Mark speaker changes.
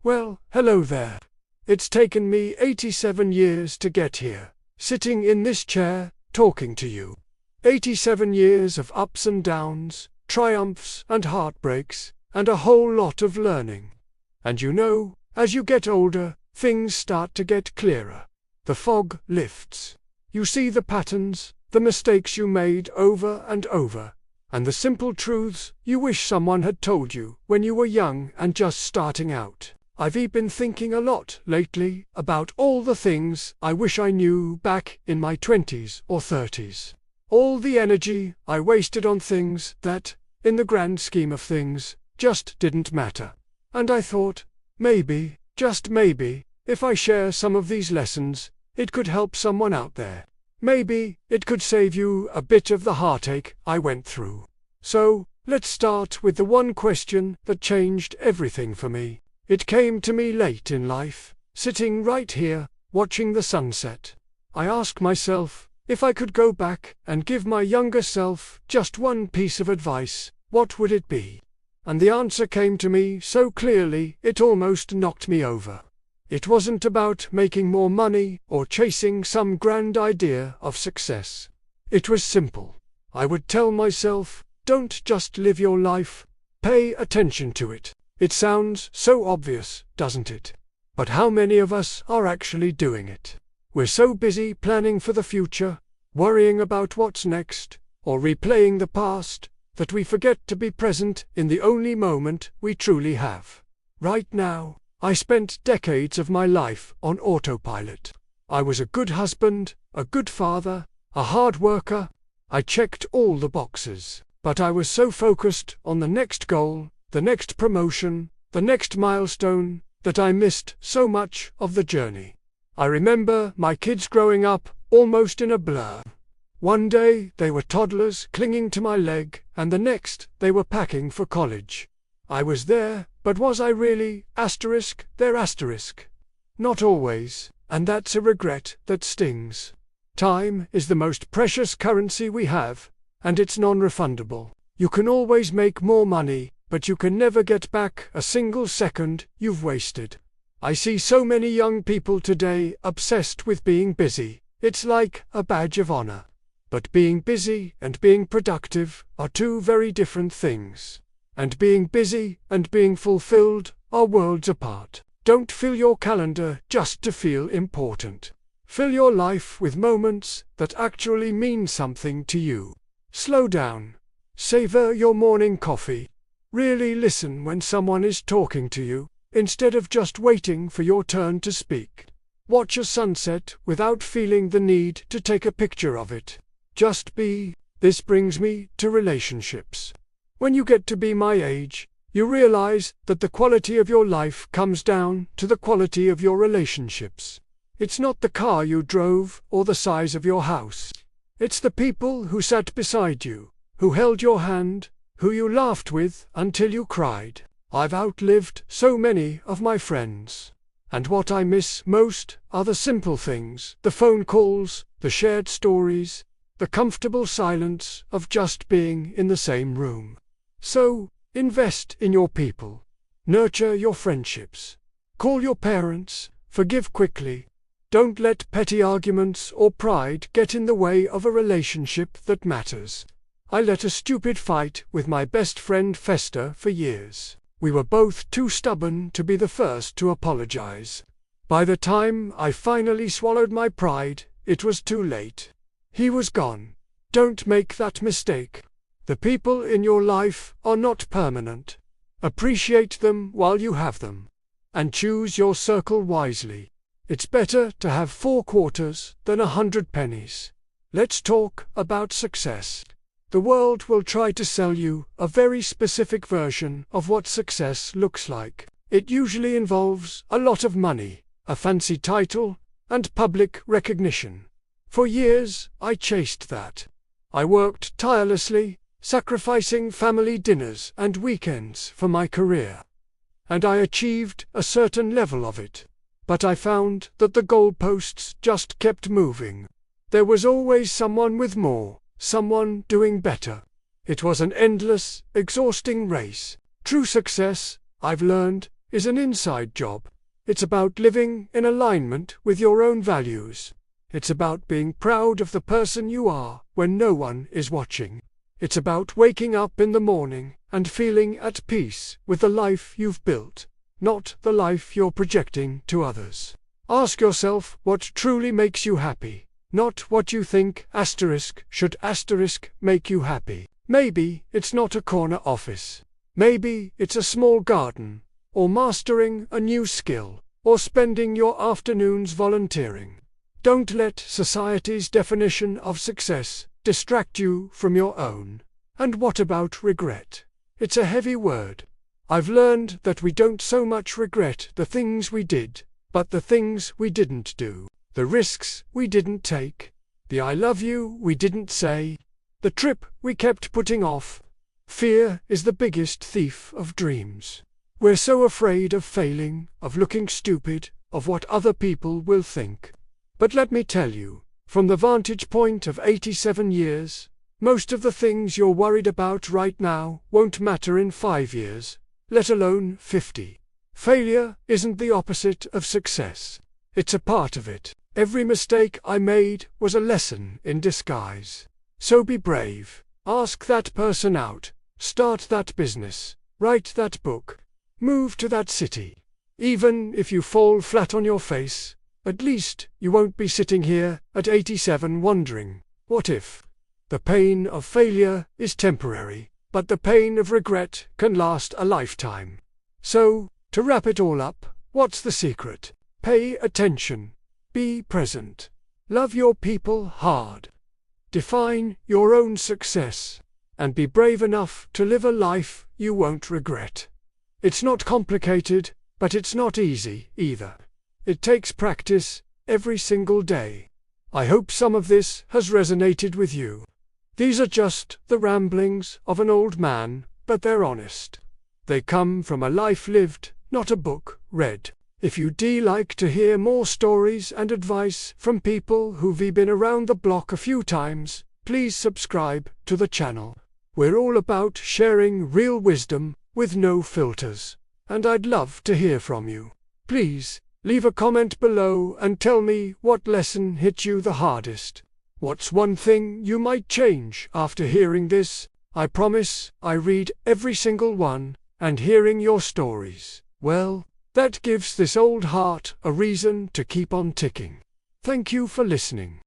Speaker 1: Well, hello there. It's taken me 87 years to get here, sitting in this chair, talking to you. 87 years of ups and downs, triumphs and heartbreaks, and a whole lot of learning. And you know, as you get older, things start to get clearer. The fog lifts. You see the patterns, the mistakes you made over and over, and the simple truths you wish someone had told you when you were young and just starting out. I've been thinking a lot lately about all the things I wish I knew back in my 20s or 30s. All the energy I wasted on things that, in the grand scheme of things, just didn't matter. And I thought, maybe, just maybe, if I share some of these lessons, it could help someone out there. Maybe it could save you a bit of the heartache I went through. So, let's start with the one question that changed everything for me. It came to me late in life, sitting right here, watching the sunset. I asked myself, if I could go back and give my younger self just one piece of advice, what would it be? And the answer came to me so clearly it almost knocked me over. It wasn't about making more money or chasing some grand idea of success. It was simple. I would tell myself, don't just live your life, pay attention to it. It sounds so obvious, doesn't it? But how many of us are actually doing it? We're so busy planning for the future, worrying about what's next, or replaying the past, that we forget to be present in the only moment we truly have. Right now, I spent decades of my life on autopilot. I was a good husband, a good father, a hard worker. I checked all the boxes, but I was so focused on the next goal, the next promotion, the next milestone, that I missed so much of the journey. I remember my kids growing up almost in a blur. One day they were toddlers clinging to my leg, and the next they were packing for college. I was there, but was I really? There. Not always, and that's a regret that stings. Time is the most precious currency we have, and it's non-refundable. You can always make more money, but you can never get back a single second you've wasted. I see so many young people today obsessed with being busy. It's like a badge of honor. But being busy and being productive are two very different things. And being busy and being fulfilled are worlds apart. Don't fill your calendar just to feel important. Fill your life with moments that actually mean something to you. Slow down. Savor your morning coffee. Really listen when someone is talking to you, instead of just waiting for your turn to speak. Watch a sunset without feeling the need to take a picture of it. Just be. This brings me to relationships. When you get to be my age, you realize that the quality of your life comes down to the quality of your relationships. It's not the car you drove or the size of your house. It's the people who sat beside you, who held your hand, who you laughed with until you cried. I've outlived so many of my friends. And what I miss most are the simple things, the phone calls, the shared stories, the comfortable silence of just being in the same room. So, invest in your people. Nurture your friendships. Call your parents, forgive quickly. Don't let petty arguments or pride get in the way of a relationship that matters. I let a stupid fight with my best friend fester for years. We were both too stubborn to be the first to apologize. By the time I finally swallowed my pride, it was too late. He was gone. Don't make that mistake. The people in your life are not permanent. Appreciate them while you have them. And choose your circle wisely. It's better to have 4 quarters than 100 pennies. Let's talk about success. The world will try to sell you a very specific version of what success looks like. It usually involves a lot of money, a fancy title, and public recognition. For years, I chased that. I worked tirelessly, sacrificing family dinners and weekends for my career. And I achieved a certain level of it. But I found that the goalposts just kept moving. There was always someone with more, someone doing better. It was an endless, exhausting race. True success, I've learned, is an inside job. It's about living in alignment with your own values. It's about being proud of the person you are when no one is watching. It's about waking up in the morning and feeling at peace with the life you've built, not the life you're projecting to others. Ask yourself what truly makes you happy, not what you think should make you happy. Maybe it's not a corner office. Maybe it's a small garden, or mastering a new skill, or spending your afternoons volunteering. Don't let society's definition of success distract you from your own. And what about regret? It's a heavy word. I've learned that we don't so much regret the things we did, but the things we didn't do, the risks we didn't take, the I love you we didn't say, the trip we kept putting off. Fear is the biggest thief of dreams. We're so afraid of failing, of looking stupid, of what other people will think. But let me tell you, from the vantage point of 87 years, most of the things you're worried about right now won't matter in 5 years, let alone 50. Failure isn't the opposite of success. It's a part of it. Every mistake I made was a lesson in disguise. So be brave. Ask that person out. Start that business. Write that book. Move to that city. Even if you fall flat on your face, at least you won't be sitting here at 87 wondering, what if? The pain of failure is temporary, but the pain of regret can last a lifetime. So, to wrap it all up, what's the secret? Pay attention. Be present. Love your people hard. Define your own success. And be brave enough to live a life you won't regret. It's not complicated, but it's not easy either. It takes practice every single day. I hope some of this has resonated with you. These are just the ramblings of an old man, but they're honest. They come from a life lived, not a book read. If you'd like to hear more stories and advice from people who've been around the block a few times, please subscribe to the channel. We're all about sharing real wisdom with no filters, and I'd love to hear from you. Please, leave a comment below and tell me what lesson hit you the hardest. What's one thing you might change after hearing this? I promise I read every single one, and hearing your stories, well, that gives this old heart a reason to keep on ticking. Thank you for listening.